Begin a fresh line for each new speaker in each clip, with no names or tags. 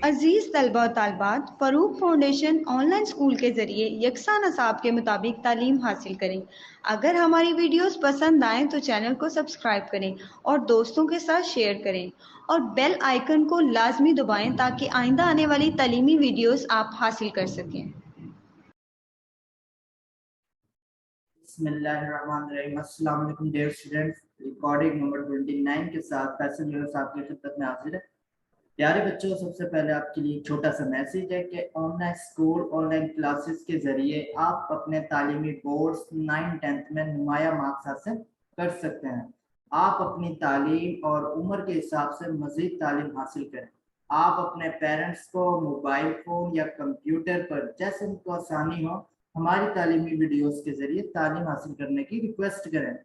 अजीज़ तलबा और तालिबात, Farooq foundation online school के ज़रिए यकसा नसाब के मुताबिक तालीम हासिल करें। अगर हमारी वीडियोस पसंद आएँ तो चैनल को सब्सक्राइब करें और दोस्तों के साथ शेयर करें और बेल आइकन को लाजमी दबाएं ताकि आइंदा आने वाली तालीमी वीडियोस आप हासिल कर सकें।
बिस्मिल्लाहिर्रहमानिर्रहीम। अस्सलाम वालेकुम डियर स्टूडेंट्स। रिकॉर्डिंग नंबर 29 के साथ फैसल यूनुस आपकी खिदमत में हाजिर है। प्यारे बच्चों, सबसे पहले आपके लिए एक छोटा सा मैसेज है कि ऑनलाइन स्कूल ऑनलाइन क्लासेस के जरिए आप अपने तालीमी बोर्ड्स 9th-10th में नुमाया मार्क्स हासिल कर सकते हैं। आप अपनी तालीम और उम्र के हिसाब से मजीद तालीम हासिल करें। आप अपने पेरेंट्स को मोबाइल फ़ोन या कंप्यूटर पर जैसे उनको आसानी हो हमारी तालीमी वीडियोस के जरिए तालीम हासिल करने की रिक्वेस्ट करें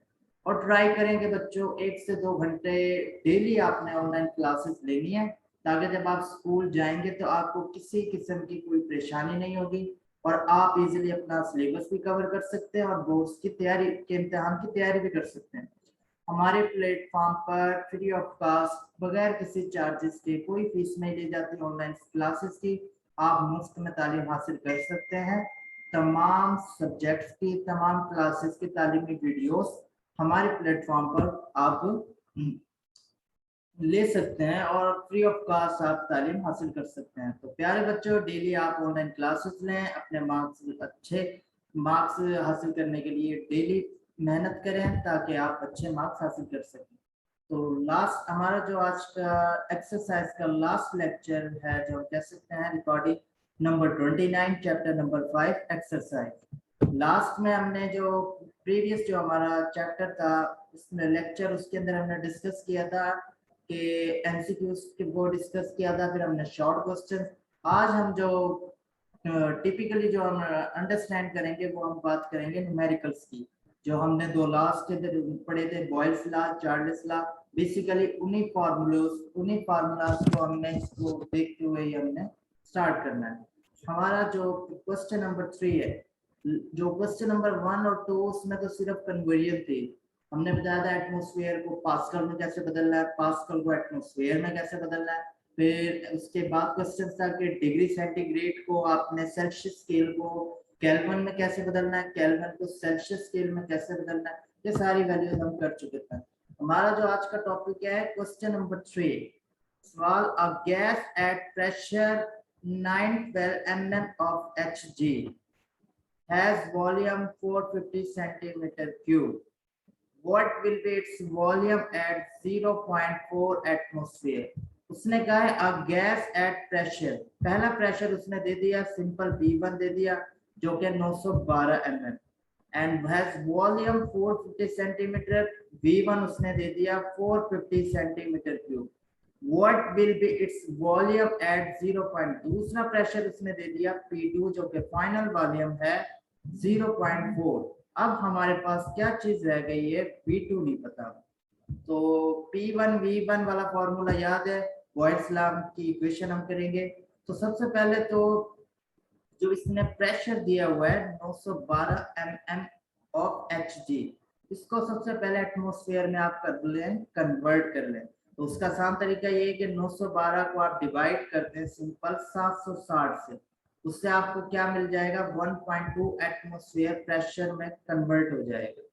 और ट्राई करें कि बच्चों 1 से 2 घंटे डेली आपने ऑनलाइन क्लासेस लेनी है, ताकि जब आप स्कूल जाएंगे तो आपको किसी किस्म की कोई परेशानी नहीं होगी और आप इजीली अपना सिलेबस भी कवर कर सकते हैं और बोर्ड्स की तैयारी के इम्तिहान की तैयारी भी कर सकते हैं। हमारे प्लेटफॉर्म पर फ्री ऑफ कास्ट बगैर किसी चार्जेस के कोई फीस नहीं ली जाती ऑनलाइन क्लासेस की। आप मुफ्त में तालीम हासिल कर सकते हैं। तमाम सब्जेक्ट्स की तमाम क्लासेस की तालीमी वीडियोस हमारे प्लेटफॉर्म पर आप ले सकते हैं और फ्री ऑफ कास्ट आप तालीम हासिल कर सकते हैं। तो प्यारे बच्चों, डेली आप ऑनलाइन क्लासेस लें, अपने अच्छे मार्क्स हासिल करने के लिए डेली मेहनत करें ताकि आप अच्छे मार्क्स हासिल कर सकें। तो लास्ट हमारा जो आज का एक्सरसाइज का लास्ट लेक्चर है, जो हम कह सकते हैं recording number 29 chapter number 5 exercise. Last में हमने जो प्रीवियस जो हमारा चैप्टर था उसमें लेक्चर, उसके अंदर हमने डिस्कस किया था कि एमसीक्यूज को डिस्कस किया था, फिर हमने शॉर्ट क्वेश्चन। आज हम जो टिपिकली जो हम अंडरस्टैंड करेंगे वो हम बात करेंगे न्यूमेरिकल्स की। जो हमने दो लास्ट के अंदर पढ़े थे, Boyle's law, Charles law, basically उन्हीं फार्मूलाज को हमने इसको देखते हुए ही हमने स्टार्ट करना है। हमारा जो क्वेश्चन नंबर 3 है, जो क्वेश्चन नंबर 1 और 2 उसमें तो सिर्फ कन्वर्जन थी। हमने बताया था एटमॉस्फेयर को पास्कल में कैसे बदलना है, पास्कल को एटमॉस्फेयर में कैसे बदलना है। फिर उसके बाद क्वेश्चन था कि डिग्री सेंटीग्रेड को आपने सेल्सियस स्केल को केल्विन में कैसे बदलना है, केल्विन को सेल्सियस स्केल में कैसे बदलना है। ये सारी वैल्यूज हम कर चुके थे। हमारा जो आज का टॉपिक है क्वेश्चन नंबर 3। सवाल, a gas at pressure 912 mm of Hg has volume 450 centimeter cube. What will be its volume at 0.4 atmosphere? उसने कहा है अ गैस एट प्रेशर। पहला प्रेशर उसने दे दिया सिंपल V1 दे दिया जो कि 912 mm and has volume 450 centimetre. V1 उसने दे दिया 450 centimetre cube. What will be its volume at 0. दूसरा प्रेशर उसने दे दिया P2 जो कि फाइनल वॉल्यूम है 0.4। अब हमारे पास क्या चीज रह गई है, V2 नहीं पता। तो P1 V1 वाला फॉर्मूला याद है, बॉयल्स लॉ की इक्वेशन हम करेंगे। तो सबसे पहले तो जो इसने प्रेशर दिया हुआ है 912 mm ऑफ Hg, इसको सबसे पहले एटमॉस्फेयर में आप कर लें, कन्वर्ट कर लें। तो उसका आसान तरीका ये है कि 912 को आप डिवाइड करते हैं सिंपल 760 से, उससे आपको क्या मिल जाएगा 1.2 एटमॉस्फेयर प्रेशर में कन्वर्ट हो जाएगा।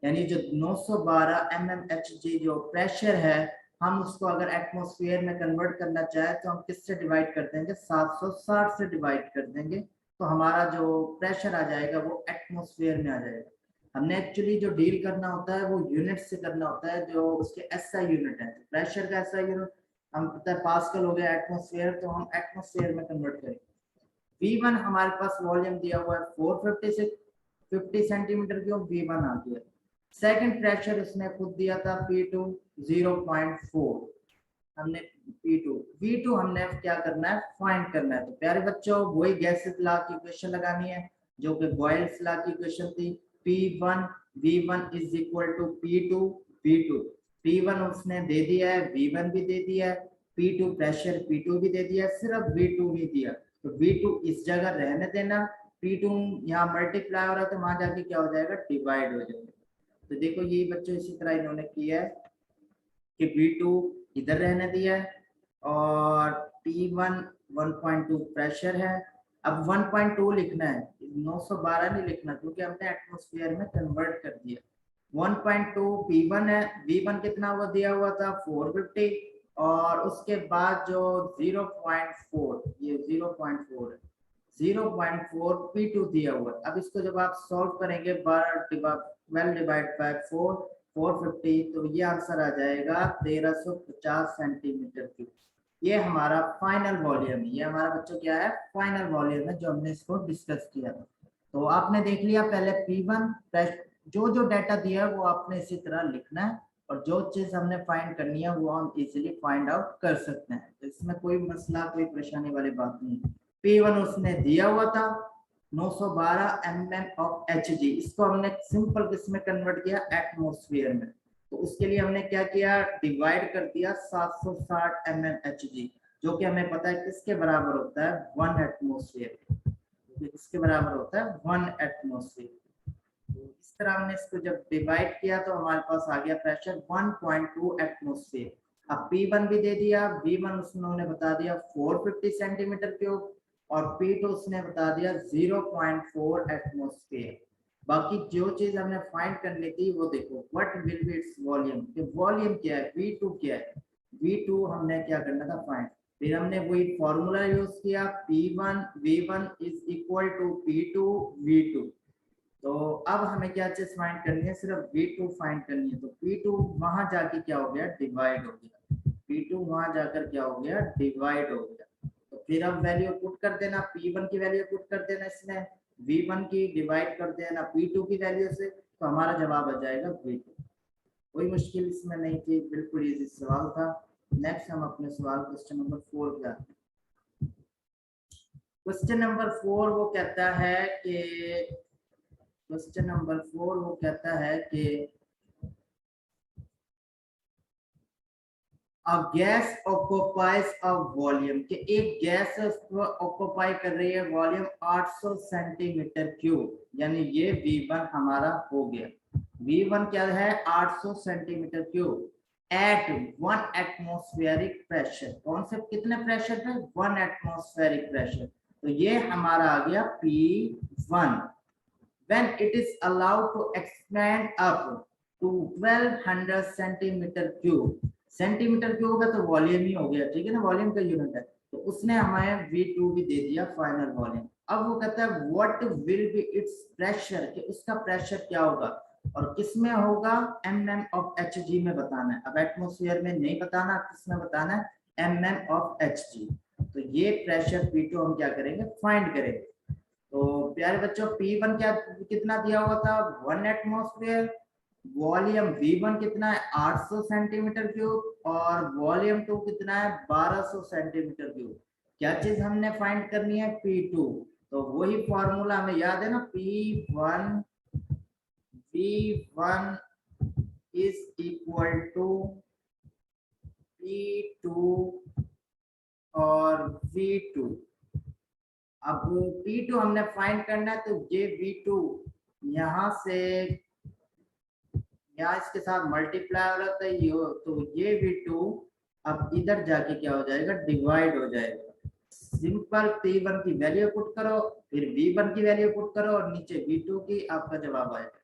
यानी जो 912 mmHg जो प्रेशर है, हम उसको अगर एटमॉस्फेयर में कन्वर्ट करना चाहे तो हम किससे डिवाइड कर देंगे, 760 से डिवाइड कर देंगे। तो हमारा जो प्रेशर आ जाएगा वो एटमॉस्फेयर में आ जाएगा। हमने एक्चुअली जो डील करना होता है वो यूनिट से करना होता है, जो उसके एसआई यूनिट है। प्रेशर का एसआई यूनिट हम पता है पास्कल हो गया, एटमॉस्फेयर तो हम एटमॉस्फेयर में कन्वर्ट करेंगे। V1 हमारे पास वॉल्यूम दिया हुआ है 450 सेंटीमीटर क्यूब, V1 आ गया। सेकंड प्रेशर उसने खुद दिया था P2 0.4, हमने P2 V2 हमने क्या करना है, फाइंड करना है। तो प्यारे बच्चों वही गैसेस लॉ की इक्वेशन लगानी है जो कि बॉयल्स लॉ की इक्वेशन थी। P1 V1 is equal to P2 V2। P1 उसने दे दिया है, V1 भी दे दिया है, P2 प्रेशर P2 भी दे दिया, सिर्फ V2 नहीं दिया। तो V2 इस जगह रहने देना, P2 यहाँ मल्टीप्लाई हो रहा है तो वहां जाके क्या हो जाएगा, डिवाइड हो जाएगा। तो देखो ये बच्चों इसी तरह इन्होंने किया है कि V2 इधर रहने दिया है और P1 1.2 प्रेशर है। अब 1.2 लिखना है, 912 नहीं लिखना क्योंकि हमने एटमॉस्फेयर में कन्वर्ट कर दिया। 1.2 P1 है, V1 कितना हुआ दिया हुआ था 450, और उसके बाद जो 0.4, ये 0.4 है, 0.4 P2 दिया हुआ है। अब इसको जब आप सॉल्व करेंगे 12 डिवाइड बाय 450, तो ये आंसर आ जाएगा 1350 सेंटीमीटर क्यूब। ये हमारा फाइनल वॉल्यूम है, ये हमारा बच्चों क्या है, फाइनल वॉल्यूम है जो हमने इसको डिस्कस किया था। तो आपने देख लिया पहले P1, जो जो डाटा दिया है वो आपने इसी तरह लिखना है, और जो चीज हमने फाइंड करनी है वो हम इजीली फाइंड आउट कर सकते हैं। तो इसमें कोई मसला कोई परेशानी वाली बात नहीं है। P1 उसने दिया हुआ था 912 mm ऑफ Hg, इसको हमने सिंपल किसमें कन्वर्ट किया, एटमॉस्फेयर में। तो उसके लिए हमने क्या किया, डिवाइड कर दिया 760 mmHg, जो कि हमें पता है किसके बराबर होता है, 1 एटमॉस्फेयर, किसके बराबर होता है 1 एटमॉस्फेयर। तो इस तरह हमने इसको जब डिवाइड किया तो हमारे पास आ गया प्रेशर 1.2 एटमॉस्फेयर। अब P1 भी दे दिया, V1 उसने बता दिया 450 सेंटीमीटर क्यूब, और P2 उसने बता दिया 0.4 एटमॉस्फेयर। बाकी जो चीज हमने फाइंड करनी थी वो देखो, what will be its volume, volume क्या है, V2 क्या है, V2 हमने क्या करना था फाइंड। फिर हमने वही फॉर्मूला यूज किया, P1 V1 is equal to P2 V2। तो अब हमें क्या चीज फाइंड करनी है, सिर्फ V2 फाइंड करनी है। तो P2 वहां जाके क्या हो गया, डिवाइड हो गया, P2 वहां जाकर क्या हो गया, डिवाइड हो गया। तो फिर अब वैल्यू पुट कर देना, P1 की वैल्यू पुट कर देना इसमें, V1 की डिवाइड कर देना P2 की वैल्यू से, तो हमारा जवाब आ जाएगा V2। कोई मुश्किल इसमें नहीं थी, बिल्कुल इजी सवाल था। नेक्स्ट हम अपने सवाल क्वेश्चन नंबर 4 पे आते हैं। क्वेश्चन नंबर 4 वो कहता है कि क्वेश्चन नंबर 4 वो कहता है कि a gas occupies a volume, कि एक गैस ऑक्यूपाई कर रही है वॉल्यूम 800 सेंटीमीटर क्यूब, यानी ये V1 हमारा हो गया। V1 क्या है, 800 centimetre cube at 1 atmospheric pressure. कौन से कितने प्रेशर पे, 1 एटमॉस्फेरिक प्रेशर। तो ये हमारा आ गया P1। when it is allowed to expand up to 1200 centimetre cube, centimetre cube है तो वॉल्यूम ही हो गया, ठीक है ना, वॉल्यूम का यूनिट है। तो उसने हमें V2 भी दे दिया फाइनल वॉल्यूम। अब वो कहता है what will be it's pressure, कि उसका प्रेशर क्या होगा, और किसमें होगा, mm ऑफ Hg में बताना है। अब एटमॉस्फेयर में नहीं बताना, किसमें बताना है, mm ऑफ Hg। तो ये प्रेशर P2 हम क्या करेंगे, फाइंड करेंगे। तो प्यारे बच्चों P1 क्या कितना दिया हुआ था, 1 एटमॉस्फेयर, वॉल्यूम V1 कितना है 800 सेंटीमीटर क्यूब, और वॉल्यूम 2 कितना है 1200 सेंटीमीटर क्यूब। क्या चीज हमने फाइंड करनी है, P2। तो वही फॉर्मूला हमें याद है ना, P1 V1 is equal to P2 और V2। अब P2 हमने फाइंड करना है, तो ये V2 यहाँ से यहाँ इसके साथ मल्टीप्लाई हो रहा था ये, तो ये V2 अब इधर जाके क्या हो जाएगा, डिवाइड हो जाएगा। सिंपल P1 की वैल्यू पुट करो, फिर V1 की वैल्यू पुट करो, और नीचे V2 की, आपका जवाब आएगा।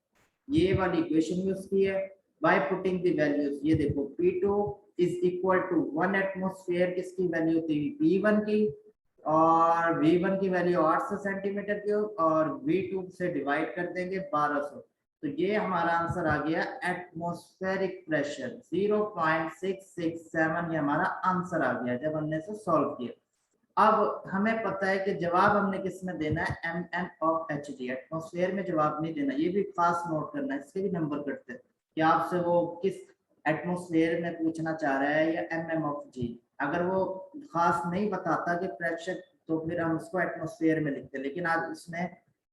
ये वाली इक्वेशन यूज की है बाय पुटिंग द वैल्यूज। ये देखो P2 is equal to 1 atmosphere, किसकी वैल्यू थी, P1 की, और V1 की वैल्यू 800 सेंटीमीटर क्यूब, और V2 से डिवाइड कर देंगे 1200। तो ये हमारा आंसर आ गया एटमॉस्फेरिक प्रेशर 0.667, ये हमारा आंसर आ गया जब हमने इसे सॉल्व किया। अब हमें पता है कि जवाब हमने किस में देना है, mm ऑफ Hg, एटमॉस्फेयर में जवाब नहीं देना। ये भी खास नोट करना है, इसके भी नंबर कटते हैं कि आपसे वो किस एटमॉस्फेयर में पूछना चाह रहा है या mm ऑफ G। अगर वो खास नहीं बताता कि प्रेशर, तो फिर हम उसको एटमॉस्फेयर में लिखते हैं, लेकिन आज उसने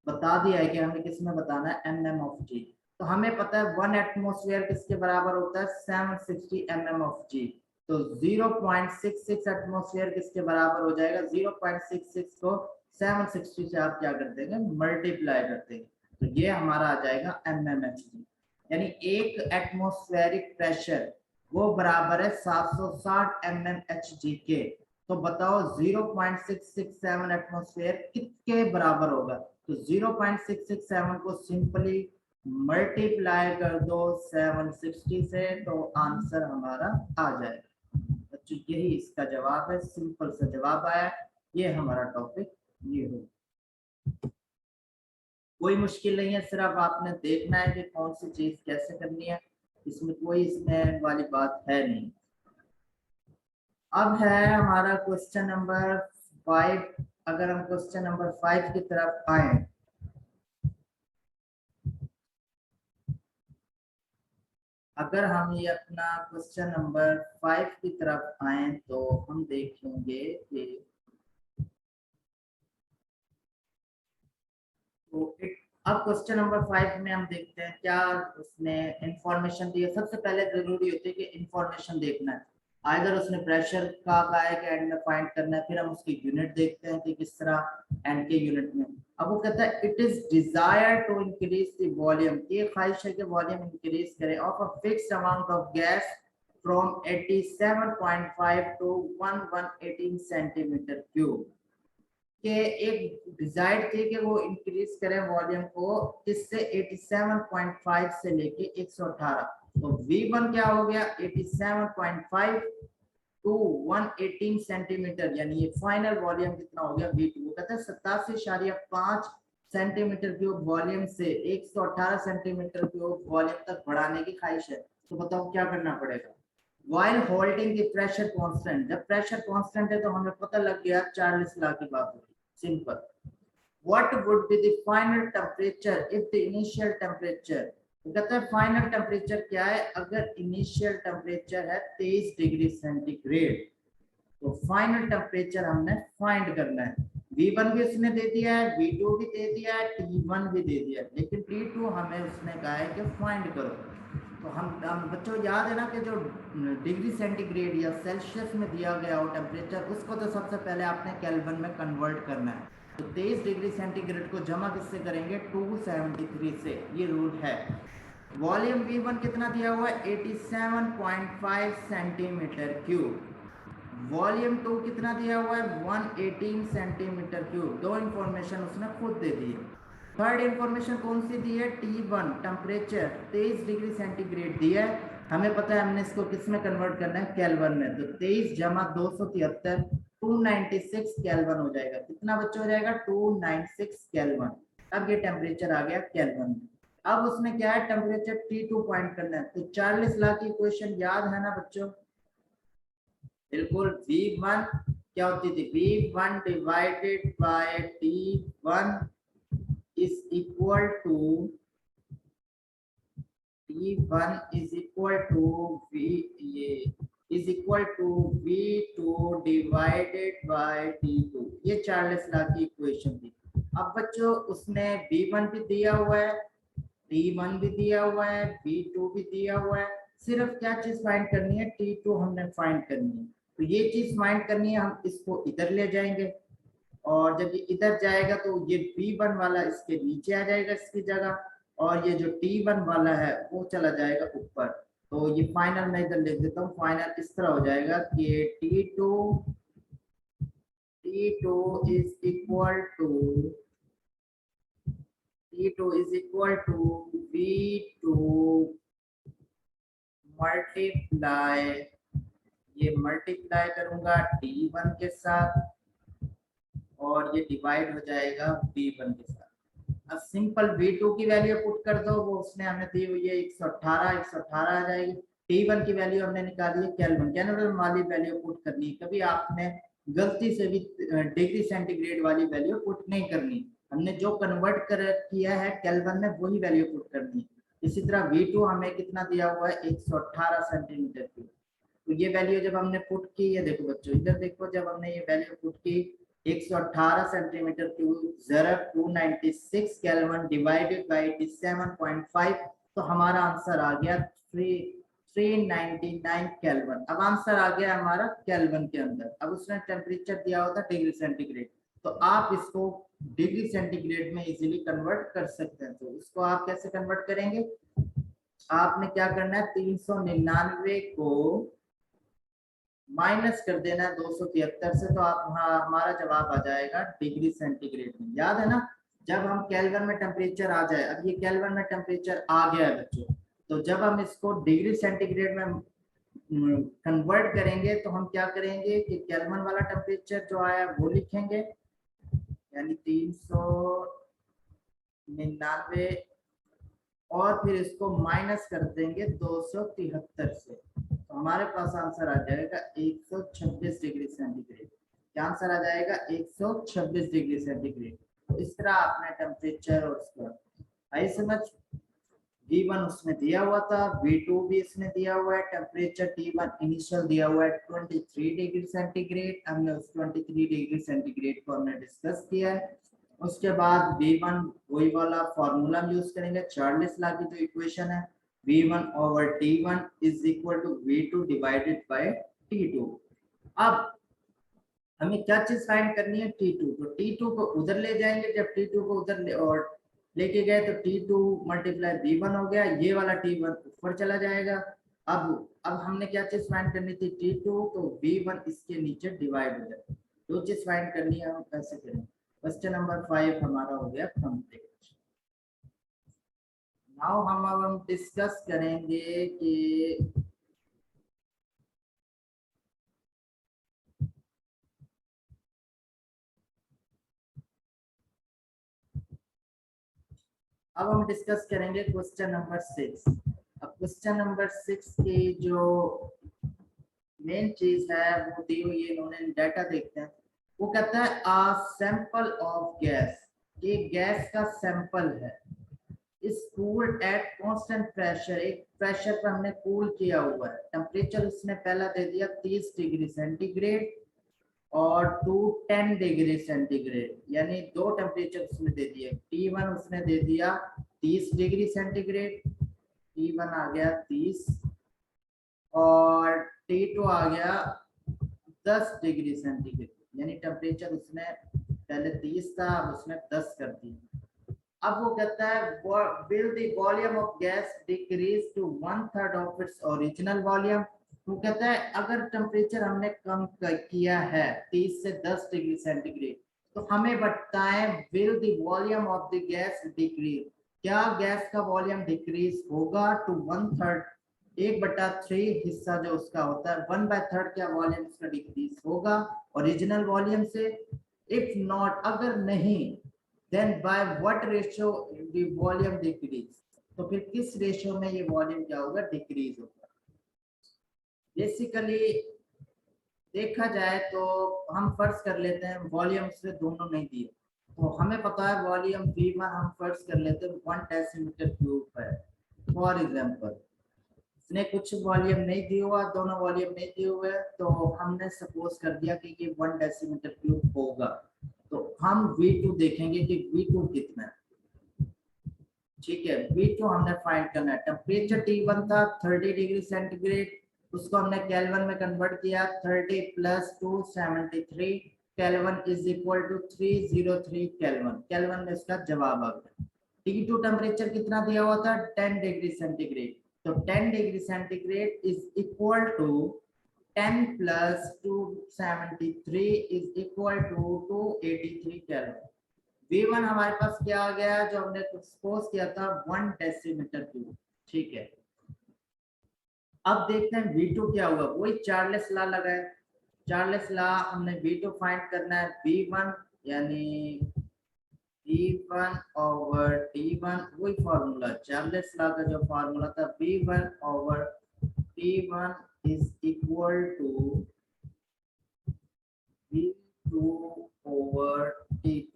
बता दिया है कि हमें किस में बताना है, mm ऑफ G। तो हमें पता है 1 एटमॉस्फेयर किसके बराबर होता है, 760 mm ऑफ G। तो 0.66 एटमॉस्फेयर किसके बराबर हो जाएगा, 0.66 को 760 से आप क्या कर देंगे, मल्टीप्लाई कर देंगे। तो ये हमारा आ जाएगा mmHg, यानी एक एटमॉस्फेरिक प्रेशर वो बराबर है 760 mmHg के। तो बताओ 0.667 एटमॉस्फेयर किसके बराबर होगा? तो 0.667 को सिंपली मल्टीप्लाई कर दो 760 से, तो आंसर हमारा आ जाएगा। बच्चों यही इसका जवाब है, सिंपल सा जवाब आया। ये हमारा टॉपिक ये हो, कोई मुश्किल नहीं है, सिर्फ आपने देखना है कि कौन सी चीज कैसे करनी है, इसमें कोई इसमें वाली बात है नहीं। अब है हमारा क्वेश्चन नंबर 5। अगर हम क्वेश्चन नंबर 5 की तरफ आए, अगर हम ये अपना क्वेश्चन नंबर 5 की तरफ आए तो हम देखेंगे कि अब क्वेश्चन नंबर 5 में हम देखते हैं क्या उसने इंफॉर्मेशन दी है। सबसे पहले जरूरी होती है कि इंफॉर्मेशन देखना है, आइदर उसने प्रेशर का कहा है कि एंड में फाइंड करना है, फिर हम उसकी यूनिट देखते हैं कि किस तरह एंड के यूनिट में। अब वो कहता है it is desire to increase the volume, ये ख्वाहिश है कि वॉल्यूम इंक्रीज करे of a fixed amount of gas from 87.5 to 1118 centimetre cube, के एक डिजायर थी कि वो इंक्रीज करें वॉल्यूम को किससे 87.5 से लेके 118। तो V1 क्या हो गया 87.5 टू 118 सेंटीमीटर, यानी ये फाइनल वॉल्यूम कितना हो गया V2। वो कहता है 87.5 सेंटीमीटर क्यूब वॉल्यूम से 118 सेंटीमीटर क्यूब वॉल्यूम तक बढ़ाने की ख्वाहिश है। तो बताओ क्या करना पड़ेगा? while holding the pressure constant, जब प्रेशर कांस्टेंट है तो हमें पता लग गया 40 लाख की बात होगी, simple. what would be the final temperature if the initial temperature, तो कहता है फाइनल टेम्परेचर क्या है अगर इनिशियल टेम्परेचर है 23 डिग्री सेंटीग्रेड। तो फाइनल टेम्परेचर हमने फाइंड करना है। V1 भी उसने दे दिया है, V2 भी दे दिया है, T1 भी दे दिया है, लेकिन T2 हमें उसने कहा है कि फाइंड करो। तो हम बच्चों याद है ना कि जो डिग्री सेंटीग्रेड या सेल्सियस में दिया गया हो टेम्परेचर, उसको तो सबसे पहले आपने केल्विन में कन्वर्ट करना है। तो 23 डिग्री सेंटीग्रेड को जमा किससे करेंगे 273 से, ये रूल है। वॉल्यूम V1 कितना दिया हुआ है 87.5 सेंटीमीटर क्यूब, वॉल्यूम 2 कितना दिया हुआ है 118 सेंटीमीटर क्यूब। दो इंफॉर्मेशन उसने खुद दे दी है। थर्ड इंफॉर्मेशन कौन सी दी है T1 टेम्परेचर 23 डिग्री सेंटीग्रेड दिया है, हमें पता है हमने इसको किस में कन्वर्ट करना है केल्विन में। तो 23 जमा 273 296 केल्विन हो जाएगा। कितना बच्चा हो जाएगा 296 केल्विन। अब ये टेम्परेचर आ गया केल्विन में। अब उसमें क्या है टेम्परेचर T2 पॉइंट करना है। तो 40 लाख की इक्वेशन याद है ना बच्चों? बिल्कुल। V1 क्या होती थी V1 divided by T1 is equal to T1 is equal to V2 divided by T2। ये 40 लाख की इक्वेशन थी। अब बच्चों उसने V1 भी दिया हुआ है, T1 भी दिया हुआ है, V2 भी दिया हुआ है, सिर्फ क्या चीज फाइंड करनी है T2 हमने फाइंड करनी है। तो ये चीज फाइंड करनी है, हम इसको इधर ले जाएंगे और जब ये इधर जाएगा तो ये V1 वाला इसके नीचे आ जाएगा इसकी जगह, और ये जो T1 वाला है वो चला जाएगा ऊपर। तो ये फाइनल मैं इधर लिख देता हूँ, फाइनल इस तरह हो जाएगा कि T2 is equal to V2 multiply, ये मल्टीप्लाई करूंगा T1 के साथ और ये डिवाइड हो जाएगा V1 के साथ। अब सिंपल V2 की वैल्यू पुट कर दो, वो उसने हमें दी हुई है 118 आ जाएगी। T1 की वैल्यू हमने निकाली है केल्विन वाली वैल्यू पुट करनी है। कभी आपने गलती से भी डिग्री सेंटीग्रेड वाली वैल्यू पुट नहीं करनी, हमने जो कन्वर्ट किया है केल्विन में वही वैल्यू पुट करनी है। इसी तरह V2 हमें कितना दिया हुआ है 118 सेंटीमीटर क्यूब। तो ये वैल्यू जब हमने पुट की, ये देखो बच्चों इधर देखो, जब हमने ये वैल्यू पुट की 118 सेंटीमीटर क्यूब ज़रब 296 केल्विन डिवाइडेड बाय 87.5, तो हमारा आंसर आ गया 399 केल्विन। अब आंसर आ गया हमारा केल्विन के अंदर। अब उसने टेम्परेचर दिया होता डिग्री सेंटीग्रेड, तो आप इसको डिग्री सेंटीग्रेड में इजीली कन्वर्ट कर सकते हैं। तो इसको आप कैसे कन्वर्ट करेंगे? आपने क्या करना है 399 को माइनस कर देना है 273 से, तो आप हमारा जवाब आ जाएगा डिग्री सेंटीग्रेड में। याद है ना, जब हम केल्विन में टेम्परेचर आ जाए, अब ये केल्विन में टेम्परेचर आ गया है बच्चों, तो जब हम इसको डिग्री सेंटीग्रेड में कन्वर्ट करेंगे तो हम क्या करेंगे कि केल्विन वाला टेम्परेचर जो आया वो लिखेंगे, यानी 399, और फिर इसको माइनस कर देंगे 273 से, तो हमारे पास आंसर आ जाएगा 126 डिग्री सेंटीग्रेड। क्या आंसर आ जाएगा? 126 डिग्री सेंटीग्रेड। तो इस तरह आपने टेम्परेचर और उसका आई समझ। V1 उसमें दिया हुआ था, V2 भी इसमें दिया हुआ है, टेम्परेचर T1 इनिशियल दिया हुआ है 23 डिग्री सेंटीग्रेड। हमने उस 23 डिग्री सेंटीग्रेड को हमने डिस्कस किया है। उसके बाद V1 वही वाला फॉर्मूला यूज करेंगे, चार्ल्स लॉ की जो इक्वेशन है, V1 over T1 is equal to V2 divided by T2। अब हमें क्या चीज फाइंड करनी है? T2। तो T2 को उधर ले जाएंगे, जब T2 को उधर लेके गए तो T2 मल्टीप्लाई V1 हो गया, ये वाला T1 ऊपर चला जाएगा। अब हमने क्या चीज फाइंड करनी थी? T2, तो V1 इसके नीचे डिवाइड हो जाए, दो चीज फाइंड करनी है, हम कैसे करें? क्वेश्चन नंबर 5 हमारा हो गया कंप्लीट। नाउ हम डिस्कस करेंगे कि अब हम डिस्कस करेंगे क्वेश्चन नंबर 6। अब क्वेश्चन नंबर 6 की जो मेन चीज है वो दी हुई है, इन्होंने डाटा देखते हैं। वो कहता है आ सैंपल ऑफ गैस, ये गैस का सैंपल है, इस कूल्ड एट कांस्टेंट प्रेशर, एक प्रेशर पर हमने कूल किया हुआ है। टेम्परेचर उसने पहला दे दिया 30 डिग्री सेंटीग्रेड और 210 डिग्री सेंटीग्रेड, यानी दो टेम्परेचर उसने दे दिए। T1 उसने दे दिया 30 डिग्री सेंटीग्रेड, T1 आ गया 30, और T2 आ गया 10 डिग्री सेंटीग्रेड, यानी टेम्परेचर उसने पहले 30 था, अब उसने 10 कर दिया। अब वो कहता है will the volume of gas decrease to 1/3 of its original volume। वो कहता है अगर टेम्परेचर हमने कम किया है 30 से 10 डिग्री सेंटीग्रेड, तो हमें बताएं will the volume of the gas decrease, क्या गैस का वॉल्यूम डिक्रीज होगा टू 1/3, 1/3 हिस्सा जो उसका होता है, 1/3 क्या वॉल्यूम उसका डिक्रीज होगा ओरिजिनल वॉल्यूम से। इफ नॉट, अगर नहीं, then by what ratio the volume decrease, तो फिर किस रेशियो में ये वॉल्यूम क्या होगा? डिक्रीज होगा। बेसिकली देखा जाए तो हम फर्ज कर लेते हैं वॉल्यूम से दोनों नहीं दिए, तो हमें पता है वॉल्यूम V1 हम फर्ज कर लेते हैं 1 डेसीमीटर क्यूब है। फॉर एग्जांपल इसने कुछ वॉल्यूम नहीं दिया हुआ, दोनों वॉल्यूम नहीं दिए हुए, तो हमने सपोज कर दिया कि ये 1 डेसीमीटर क्यूब होगा। तो हम V2 देखेंगे कि V2 कितना है। ठीक है, V2 हमने फाइंड करना है। टेम्परेचर T1 था 30 डिग्री सेंटीग्रेड, उसको हमने केल्विन में कन्वर्ट किया, 30 + 273 kelvin is equal to 303 kelvin. Kelvin में इसका जवाब आ गया। T2 टेम्परेचर कितना दिया हुआ था? 10 डिग्री सेंटीग्रेड, तो 10 degree centigrade is equal to 10 + 273 is equal to 283 kelvin. V1 हमारे पास क्या आ गया जो हमने सपोज किया था 1 डेसीमीटर क्यूब। ठीक है, अब देखते हैं V2 क्या हुआ। वही चार्ल्स लॉ लगाए, चार्ल्स लॉ हमने V2 फाइंड करना है। V1 यानी V1 over T1, वही फॉर्मूला चार्ल्स लॉ का जो फॉर्मूला था, V1 over T1 is equal to V2 over T2।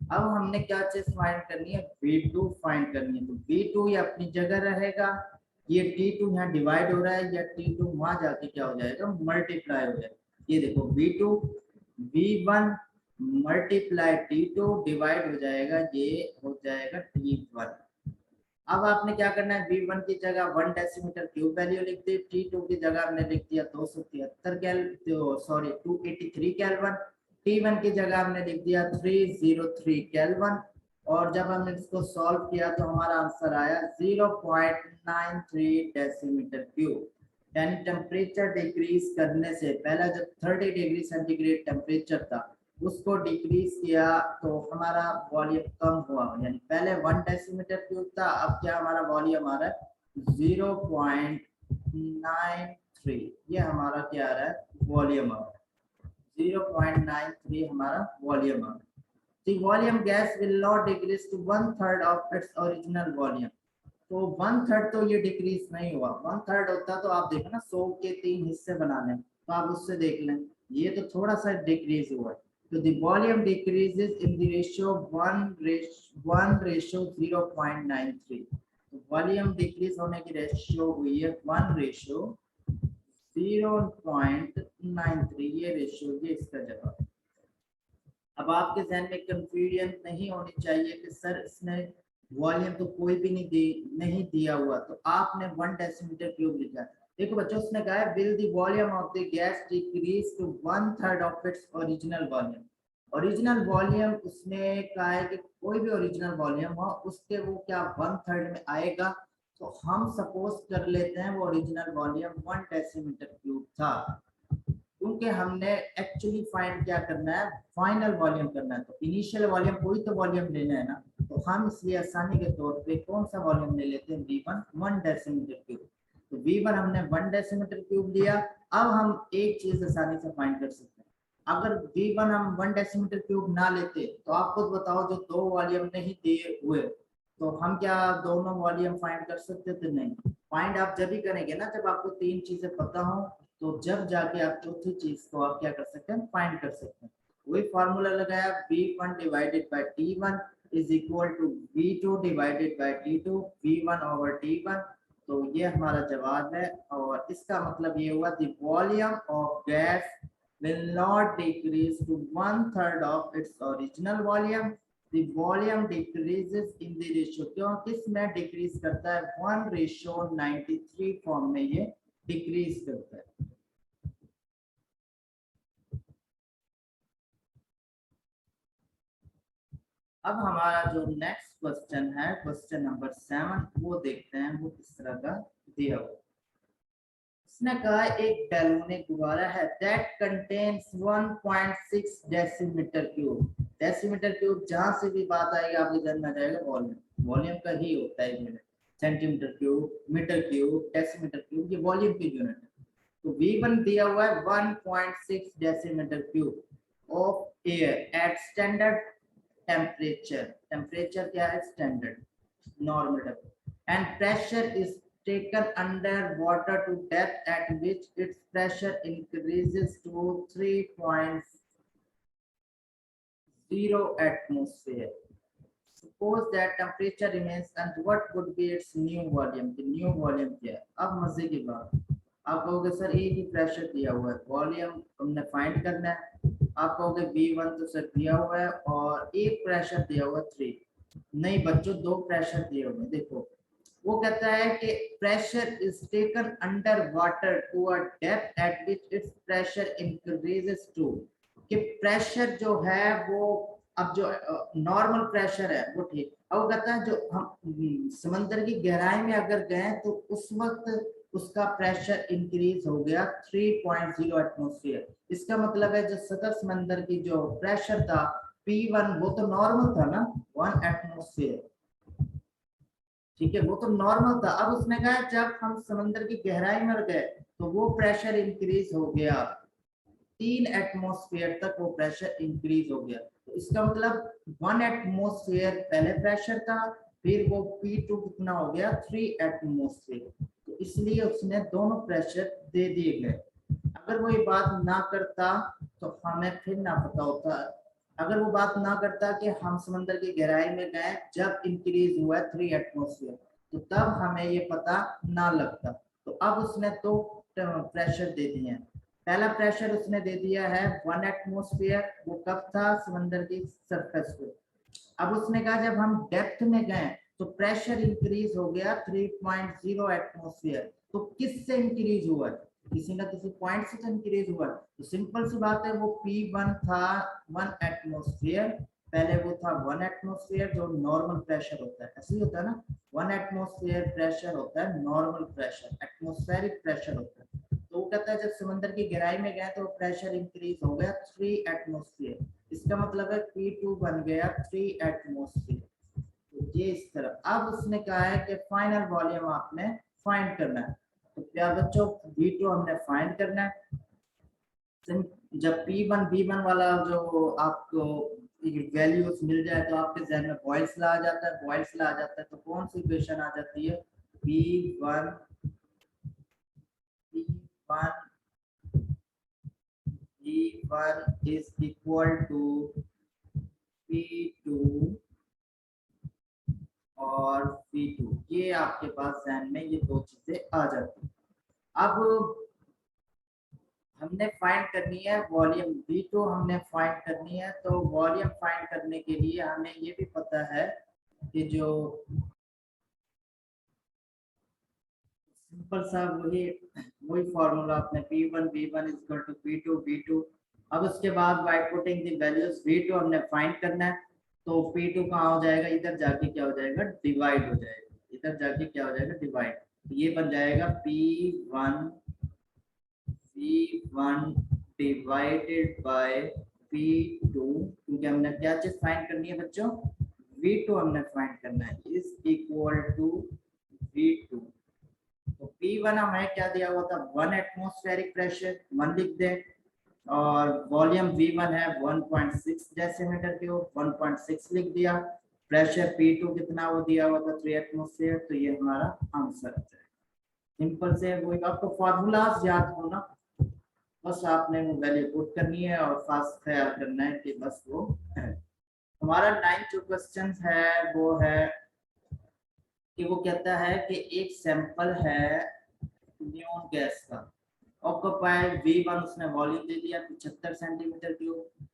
अब हमने क्या चीज फाइंड करनी है? V2 फाइंड करनी है। तो V2 ये अपनी जगह रहेगा, ये T2 यहाँ डिवाइड हो रहा है, या T2 वहां जाके क्या हो जाएगा? मल्टीप्लाई हो जाएगा। ये देखो V2 V1 multiply T2 divide हो जाएगा, ये हो जाएगा T1। अब आपने क्या करना है? V1 की जगह 1 डेसीमीटर क्यूब वैल्यू लिख दी, T2 की जगह हमने लिख दिया 283 केल्विन, T1 की जगह हमने लिख दिया 303 केल्विन, और जब हमने इसको सॉल्व किया तो हमारा आंसर आया 0.93 डेसीमीटर क्यूब। यानी टेम्परेचर डिक्रीज करने से पहला जब 30 डिग्री सेंटीग्रेड टेम्परेचर था उसको डिक्रीज किया तो हमारा वॉल्यूम कम हुआ, यानी पहले 1 डेसीमीटर क्यूब था, अब क्या हमारा वॉल्यूम आ रहा है 0.93। ये हमारा क्या आ रहा है वॉल्यूम आ रहा है 0.93 हमारा वॉल्यूम आ रहा है। The volume gas will not decrease to 1/3 of its original volume। तो 1/3 तो ये डिक्रीज नहीं हुआ, 1/3 होता तो आप देखो ना 100 के 3 हिस्से बना लें तो आप उससे देख लें, ये तो थोड़ा सा डिक्रीज हुआ है। तो the volume decreases in the ratio 1:0.93। तो वॉल्यूम डिक्रीज होने की रेशियो हुई है 1:0.93। ये रेशियो, ये इसका जवाब है। अब आपके जहन में कंफ्यूजन नहीं होनी चाहिए कि सर इसने वॉल्यूम तो कोई भी नहीं दिया हुआ, तो आपने 1 डेसीमीटर क्यूब लिखा है। देखो बच्चों, उसने कहा है will the volume of the gas decrease to 1/3 of its original volume. Original volume उसने कहा है कि कोई भी ओरिजिनल वॉल्यूम हो उसके वो क्या 1/3 में आएगा। तो हम सपोज कर लेते हैं वो ओरिजिनल वॉल्यूम 1 डेसीमीटर क्यूब था, क्योंकि हमने एक्चुअली फाइंड क्या करना है फाइनल वॉल्यूम करना है। तो इनिशियल वॉल्यूम कोई तो वॉल्यूम लेना है ना, तो हम इसलिए आसानी के तौर पे कौन सा वॉल्यूम ले लेते हैं V1 1 डेसीमीटर क्यूब। तो V1 हमने 1 डेसीमीटर क्यूब लिया। अब हम एक चीज आसानी से फाइंड कर सकते हैं, अगर V1 हम 1 डेसीमीटर क्यूब ना लेते तो आप खुद बताओ जो दो वॉल्यूम नहीं दिए हुए तो हम क्या दोनों वॉल्यूम फाइंड कर सकते थे? नहीं। फाइंड आप जब ही करेंगे ना जब आपको 3 चीजें पता हो, तो जब जाके आप चौथी चीज को आप क्या कर सकते हैं फाइंड कर सकते हैं। वही फार्मूला लगाया V1 divided by T1 is equal to V2 divided by T2 V1 over T1। तो ये हमारा जवाब है और इसका मतलब ये हुआ the volume of gas will not decrease to 1/3 of its original volume। The volume decreases in the ratio, क्यों किस में डिक्रीज करता है 1:93 फॉर्म में ये डिक्रीज करता है। अब हमारा जो नेक्स्ट क्वेश्चन है क्वेश्चन नंबर 7, वो देखते हैं वो किस तरह का दिया हुआ। इसने कहा एक बैलूनिक गुब्बारा है that contains 1.6 decimetre cube. Decimetre cube जहां से भी बात आएगी आपके जहन में आ जाएगा वॉल्यूम। वॉल्यूम का ही होता है unit, centimetre cube, metre cube, decimetre cube, ये वॉल्यूम की यूनिट है। तो V1 दिया हुआ है 1.6 decimetre cube of air at standard temperature. Temperature क्या है? Standard normal. And pressure is taken under water to depth at which its pressure increases to 3.0 atmosphere. Suppose that temperature remains and what would be its new volume? The new volume क्या है? अब मजे की बात, आप कहोगे sir एक ही pressure दिया हुआ है, वॉल्यूम हमने फाइंड करना है। आप कहोगे V1 तो सर दिया हुआ है और एक प्रेशर दिया हुआ 3। नहीं बच्चों, दो प्रेशर दिए हुए। देखो वो कहता है कि pressure is taken under water to a depth at which its pressure increases to, कि प्रेशर जो है वो अब जो नॉर्मल प्रेशर है वो ठीक। अब वो कहता है जो हम समंदर की गहराई में अगर गए तो उस वक्त उसका प्रेशर इंक्रीज हो गया 3.0 एटमॉस्फेयर। इसका मतलब है जो सतह समंदर की जो प्रेशर था P1 वो तो नॉर्मल था ना 1 एटमॉस्फेयर, ठीक है, वो तो नॉर्मल था। अब उसने कहा जब हम समंदर की गहराई में गए तो वो प्रेशर इंक्रीज हो गया 3 एटमॉस्फेयर तक, वो प्रेशर इंक्रीज हो गया। तो इसका मतलब 1 एटमॉस्फेयर पहले प्रेशर था, फिर वो P2 कितना हो गया 3 एटमॉस्फेयर। तो इसलिए उसने दोनों प्रेशर दे दिए गए। अगर वो ये बात ना करता तो हमें फिर ना पता होता। अगर वो बात ना करता कि हम समंदर की गहराई में गए जब इंक्रीज हुआ 3 एटमॉस्फेयर, तो तब हमें ये पता ना लगता। तो अब उसने तो प्रेशर दे दिए हैं। पहला प्रेशर उसने दे दिया है 1 एटमॉस्फेयर, वो कब था? समंदर की सरफेस पे। अब उसने कहा जब हम डेप्थ में गए तो प्रेशर इंक्रीज हो गया 3.0 एटमॉस्फेयर। तो किससे इंक्रीज हुआ? किसी ना किसी पॉइंट से तो इंक्रीज हुआ। तो सिंपल सी बात है वो P1 था 1 एटमॉस्फेयर, पहले वो था 1 एटमॉस्फेयर जो नॉर्मल प्रेशर होता है, ऐसे ही होता है ना, 1 एटमॉस्फेयर प्रेशर होता है नॉर्मल प्रेशर, एटमॉस्फेरिक प्रेशर होता है। तो वो कहता है जब समंदर की गहराई में गए तो प्रेशर इंक्रीज हो गया 3 एटमॉस्फेयर, इसका मतलब है P2 बन गया 3 एटमॉस्फेयर। तो ये इस तरह। अब उसने कहा है कि फाइनल वॉल्यूम आपने फाइंड करना है। तो प्यार बच्चों V2 हमने फाइंड करना है। जब P1 वाला जो आपको वैल्यूज मिल जाए तो आपके जहन में बॉयल्स लॉ आ जाता है। बॉयल्स लॉ आ जाता है तो कौन सी इक्वेशन आ जाती है? P1 is equal to P2 और V2। ये आपके पास जहन में ये दो चीजें आ जाती हैं। अब हमने फाइंड करनी है वॉल्यूम V2, हमने फाइंड करनी है। तो वॉल्यूम फाइंड करने के लिए हमें ये भी पता है कि जो सिंपल सा वही फॉर्मूला अपने P1 V1 equal to P2 V2। अब उसके बाद by putting the values V2 हमने फाइंड करना है। तो P2 कहाँ हो जाएगा? इधर जाके क्या हो जाएगा? डिवाइड हो जाएगा। इधर जाके क्या हो जाएगा? डिवाइड। तो ये बन जाएगा P1 V1 divided bye P2, क्योंकि हमने क्या चीज फाइंड करनी है बच्चों? V2 हमने फाइंड करना है, इज इक्वल टू V2। तो P1 हमें क्या दिया हुआ था? 1 एटमॉस्फेरिक प्रेशर, 1 लिख दे। और वॉल्यूम V1 है 1.6 डेसीमीटर क्यूब, 1.6 लिख दिया। प्रेशर P2 कितना वो दिया हुआ था? 3 एटमॉस्फेयर। तो ये हमारा आंसर है। सिंपल से वही, आपको फॉर्मूलाज याद हो ना, बस आपने वो वैल्यू पुट करनी है और फास्ट ख्याल करना है कि बस वो है। हमारा 9th जो क्वेश्चन है वो है कि वो कहता है कि एक सैंपल है न्यून गैस का, ऑक्यूपाइड V1 उसने वॉल्यूम दे दिया 75 centimetre cube.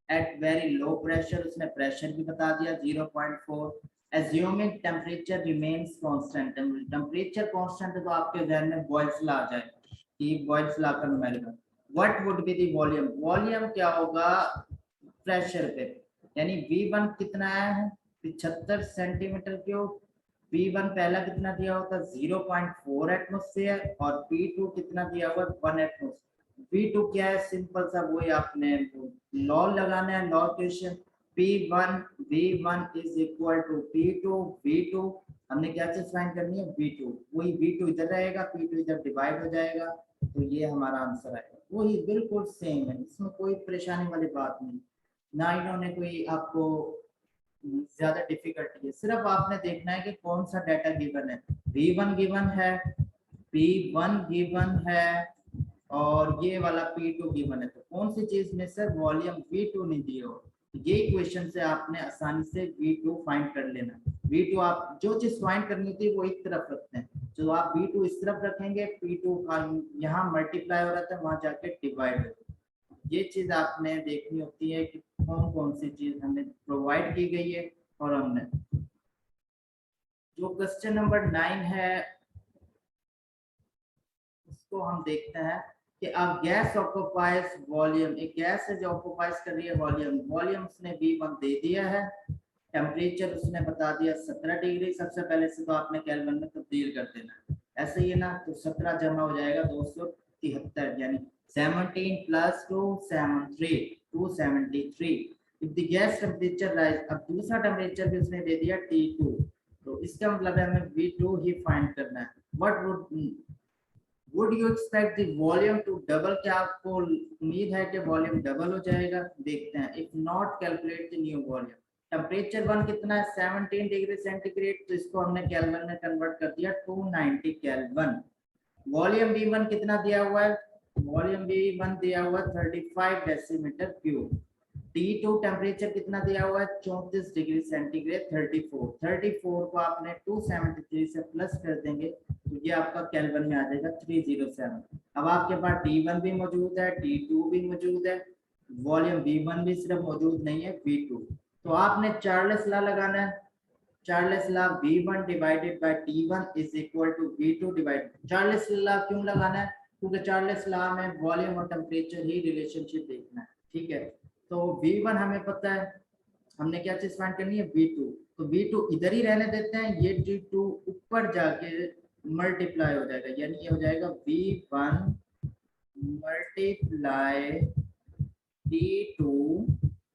At very low pressure, उसने प्रेशर भी बता दिया 0.4। Assuming temperature remains constant, temperature constant है तो आपके जहन में बॉयल्स लॉ आ जाएगा कि बॉयल्स लॉ का numerical what would be the volume. Volume क्या होगा प्रेशर पे, यानी V1 कितना है? 75 सेंटीमीटर क्यूब। P1 पहला कितना दिया होता? 0.4 एटमॉस्फेयर। और P2 कितना दिया हुआ? 1 एटमॉस्फेयर। P2 क्या है? सिंपल सा वही आपने लॉ लगाना है, law equation. P1 V1 is equal to P2 V2। हमने क्या चीज फाइंड करनी है? V2। वही V2 इधर रहेगा, P2 इधर डिवाइड हो जाएगा। तो ये हमारा आंसर आएगा। वही बिल्कुल सेम है, इसमें कोई परेशानी वाली बात नहीं, ना इन्होंने कोई आपको ज्यादा डिफिकल्टी है। सिर्फ आपने देखना है कि कौन सा डाटा गिवन है। V1 गिवन है, P1 गिवन है और ये वाला P2 गिवन है। तो कौन सी चीज में से वॉल्यूम V2 नहीं दिए हो? ये इक्वेशन से आपने आसानी से V2 फाइंड कर लेना। V2 आप जो चीज फाइंड करनी थी वो एक तरफ रखते हैं, जो आप V2 इस तरफ रखेंगे, P2 का यहाँ मल्टीप्लाई हो रहा था वहां जाके डिवाइड हो। ये चीज आपने देखनी होती है कि कौन कौन सी चीज हमें प्रोवाइड की गई है। और हमने जो क्वेश्चन नंबर 9 है उसको हम देखते हैं कि अब गैस ऑक्यूपाइज वॉल्यूम, एक गैस है जो ऑक्यूपाइज कर रही है वॉल्यूम। वॉल्यूम उसने V1 दे दिया है, टेम्परेचर उसने बता दिया 17 डिग्री। सबसे पहले से तो आपने केल्विन में तब्दील कर देना, ऐसे ही है ना। तो 17 जमा हो जाएगा 273, यानी 17 plus 2 73 273। If the gas temperature rise, अब दूसरा टेम्परेचर भी उसने दे दिया T2। तो इसका मतलब है हमें V2 ही फाइंड करना है। What would you expect the volume to double, क्या आपको उम्मीद है कि वॉल्यूम डबल हो जाएगा? देखते हैं। If not calculate the new volume. Temperature 1 कितना है? 17 डिग्री सेंटीग्रेड। तो इसको हमने केल्विन में कन्वर्ट कर दिया 290 केल्विन। वॉल्यूम V1 कितना दिया हुआ है? वॉल्यूम V1 दिया हुआ 35 डेसीमीटर क्यूब। T2 टेम्परेचर कितना दिया हुआ है? 34 डिग्री सेंटीग्रेड 34 को आपने 273 से प्लस कर देंगे तो ये आपका केल्विन में आ जाएगा 307। अब आपके पास T1 भी मौजूद है, T2 भी मौजूद है, वॉल्यूम V1 भी सिर्फ मौजूद नहीं है, V2। तो आपने चार्ल्स लॉ लगाना है। Charles law V1 divided by T1 is equal to V2 divide. Charles law क्यों लगाना है? क्योंकि चार्ल्स लॉ में वॉल्यूम और टेम्परेचर ही रिलेशनशिप देखना है, ठीक है। तो V1 हमें पता है, हमने क्या चीज फाइंड करनी है? V2। तो V2 इधर ही रहने देते हैं, ये T2 ऊपर जाके मल्टीप्लाई हो जाएगा, यानी ये हो जाएगा V1 मल्टीप्लाई T2,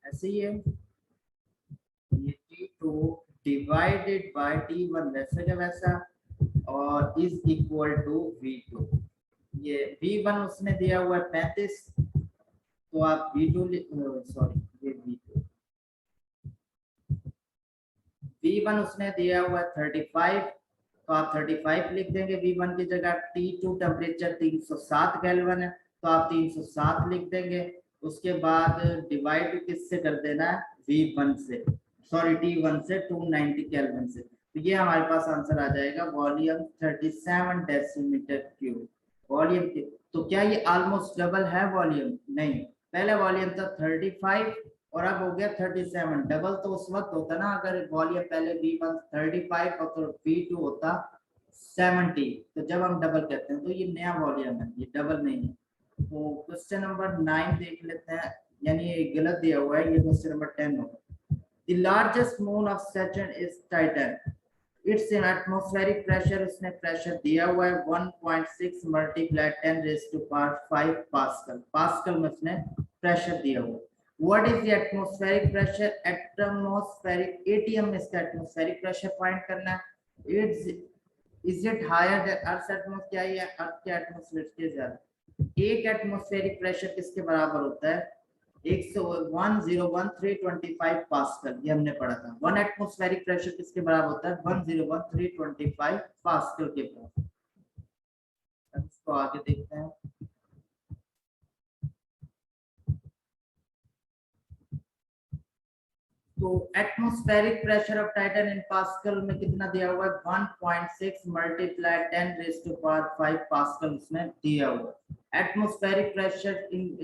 ऐसे ही है, ये T2 डिवाइडेड बाय T1 वैसे का वैसा, और इज इक्वल टू V2। ये V1 उसने दिया हुआ है 35, तो आप V2 सॉरी ये V1 उसने दिया हुआ है 35, तो आप 35 लिख देंगे V1 की जगह। T2 टेम्परेचर 307 केल्विन है, तो आप 307 लिख देंगे। उसके बाद डिवाइड किससे कर देना है, V1 से, सॉरी T1 से 290 केल्विन से। तो ये हमारे पास आंसर आ जाएगा वॉल्यूम 37 डेसीमीटर क्यूब। वॉल्यूम के तो क्या ये ऑलमोस्ट डबल है वॉल्यूम? नहीं, पहले वॉल्यूम था 35 और अब हो गया 37। डबल तो उस वक्त होता ना अगर वॉल्यूम पहले V1 35 और तो V2 होता 70, तो जब हम डबल कहते हैं तो ये नया वॉल्यूम है, ये डबल नहीं है। तो क्वेश्चन नंबर 9 देख लेते हैं, यानी ये गलत दिया हुआ है, ये क्वेश्चन नंबर 10 होगा। The largest moon of Saturn is Titan. Its atmospheric pressure, उसने प्रेशर दिया हुआ है 1.6 multiply 10 raise to power 5 pascal. Pascal में उसने प्रेशर दिया हुआ है। What is the atmospheric pressure? Atmospheric ATM में इसका atmospheric pressure फाइंड करना है। Is it higher than Earth's atmosphere? क्या ये अर्थ के एटमॉस्फेयर से ज्यादा? एक एटमॉस्फेरिक प्रेशर किसके बराबर होता है? 101,325 पास्कल, ये हमने पढ़ा था। वन एटमॉस्फेरिक प्रेशर किसके बराबर होता है? 101,325 पास्कल के बराबर। अब इसको आगे देखते हैं। तो atmospheric pressure of Titan in pascal में कितना दिया हुआ है? 1.6 multiply 10 raise to power 5 pascal उसने दिया हुआ है। एटमॉस्फेरिक प्रेशर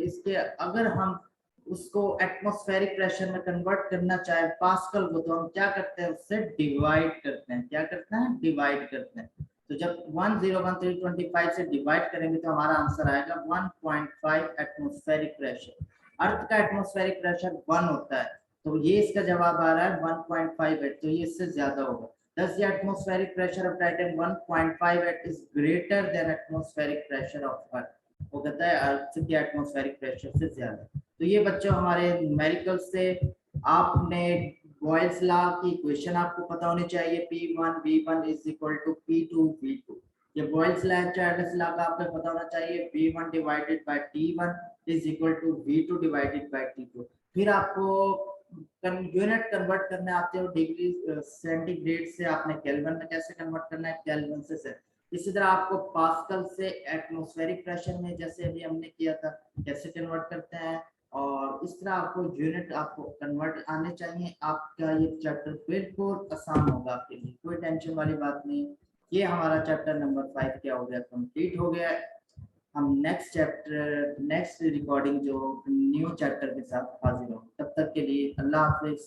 इसके अगर हम उसको एटमॉस्फेरिक प्रेशर में कन्वर्ट करना चाहे पास्कल को, तो हम क्या करते हैं? उससे डिवाइड करते हैं। क्या करते हैं? डिवाइड करते हैं। तो जब 101,325 से डिवाइड करेंगे तो हमारा आंसर आएगा 1.5 एटमॉस्फेरिक प्रेशर। अर्थ का एटमॉस्फेरिक प्रेशर 1 होता है, तो ये इसका जवाब आ रहा है 1.58, तो ये इससे ज्यादा होगा। Thus the atmospheric pressure of Titan 1.58 is greater than atmospheric pressure of Earth। वो कहता है अर्थ के एटमॉस्फेरिक प्रेशर से ज्यादा। तो ये बच्चों हमारे न्यूमेरिकल से आपने बॉयल्स लॉ की इक्वेशन आपको पता होनी चाहिए, P1 V1 is equal to P2 V2। ये बॉयल्स लॉ चार्ल्स लॉ का आपको पता होना चाहिए, V1 divided by T1 is equal to V2 divided by T2। फिर आपको यूनिट कन्वर्ट करने आते हो, डिग्री सेंटीग्रेड से आपने केल्विन में कैसे कन्वर्ट करना है, केल्विन से। इसी तरह आपको पास्कल से एटमॉस्फेरिक प्रेशर में जैसे अभी हमने किया था कैसे कन्वर्ट करते हैं, और इस तरह आपको यूनिट आपको कन्वर्ट आने चाहिए। आपका ये चैप्टर बिल्कुल आसान होगा आपके लिए, कोई टेंशन वाली बात नहीं। ये हमारा चैप्टर नंबर 5 क्या हो गया, कंप्लीट हो गया। हम नेक्स्ट चैप्टर नेक्स्ट रिकॉर्डिंग जो न्यू चैप्टर के साथ हाजिर होंगे। तब तक के लिए अल्लाह हाफिज।